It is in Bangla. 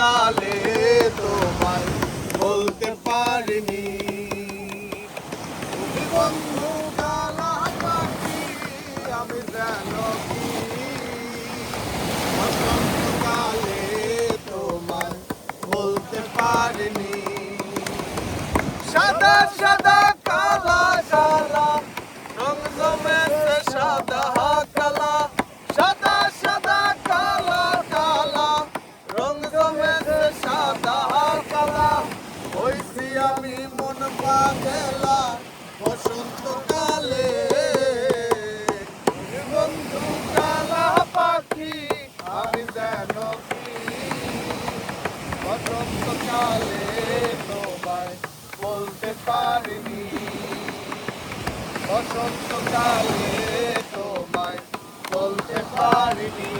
বসন্তকালে তোমায় বলতে পারিনি। তুমি বন্ধু কালা পাখি, আমি যেন কি বসন্তকালে তোমায় বলতে পারিনি। সাদা সাদা কালা কালা রং জমেছে সাদা কালা, সাদা সাদা কালা কালা রং জমেছে সাদা কালা। হইছি আমি মন পাগলা বসন্তকালে, বন্ধু কালা পাখি আমি যেন কি বসন্তকালে তোমায় বলতে পারিনি। বসন্তকালে তোমায় বলতে পারিনি।